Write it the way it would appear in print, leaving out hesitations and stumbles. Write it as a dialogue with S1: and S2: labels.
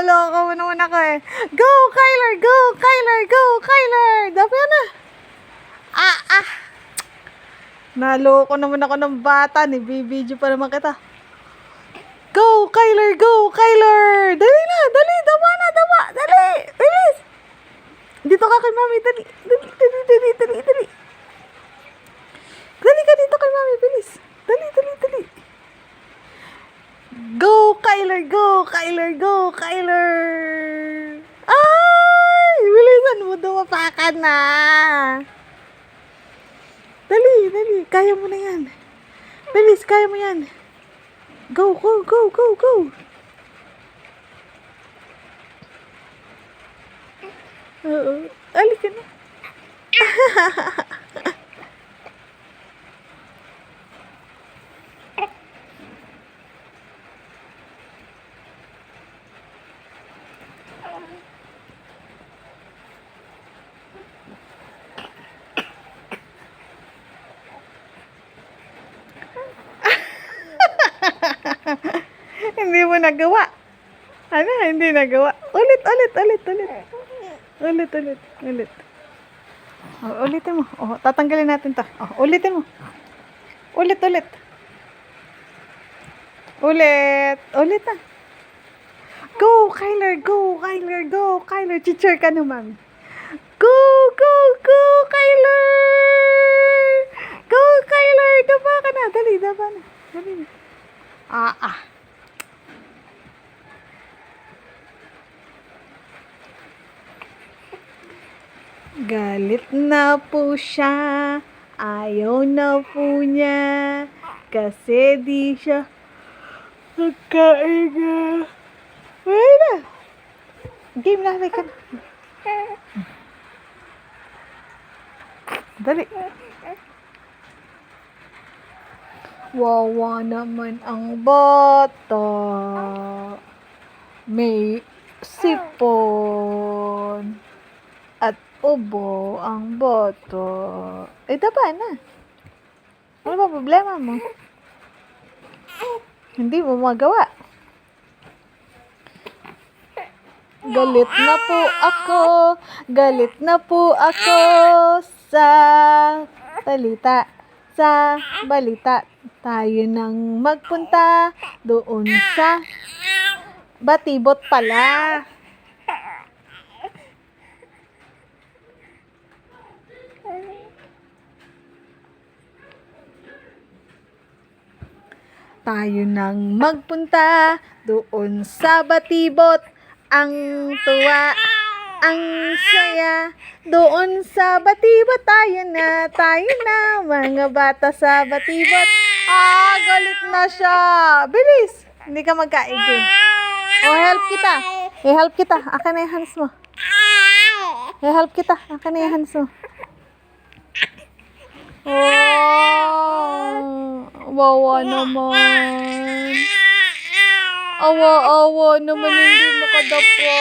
S1: Niloloko mo naman ako eh. Go, Kyler! Go, Kyler! Go, Kyler! Dapat na. Ah! Naloko naman ako ng bata. Nibibidyo pa naman kita. Go, Kyler! Go, Kyler! Dali na! Dali! Dama na! Dama! Dali! Bilis! Dito ka kay mami. Dali! Dali! Dali ka dito kay mami. Bilis! Dali! Go, Kyler! Go, Kyler! Go, Kyler! Ay! Bilisan mo. Dumapakan na. Dali! Kaya mo na yan. Bilis! Kaya mo yan. Go! Oo. Halika na. Hindi mo nagawa. Ano? Hindi nagawa. Ulit. Oh, ulitin mo. Oh, tatanggalin natin to. Oh, ulitin mo. Ulit. Ulit na. Go, Kyler. Go, Kyler. Teacher ka naman. Go, Kyler. Go, Kyler. Daba ka na. Dali na. Ah. Galit na po siya. Ayaw na po niya. Kasi di siya nagkain na. Wala na. Game na. Halika na. Dali. Wawa naman ang bata. May sipon. At ubo ang boto. Taba na. Ano ba problema mo? Hindi mo magawa. Galit na po ako sa balita. Tayo nang magpunta doon sa batibot pala. Tayo nang magpunta doon sa batibot. Ang tuwa, ang saya. Doon sa batibot tayo na, mga bata sa batibot. Galit na siya. Bilis. Hindi ka magkaigi. Help kita. Akin na yung hands mo. Akin na yung hands mo. Wawa naman. Awa naman, hindi makadapa.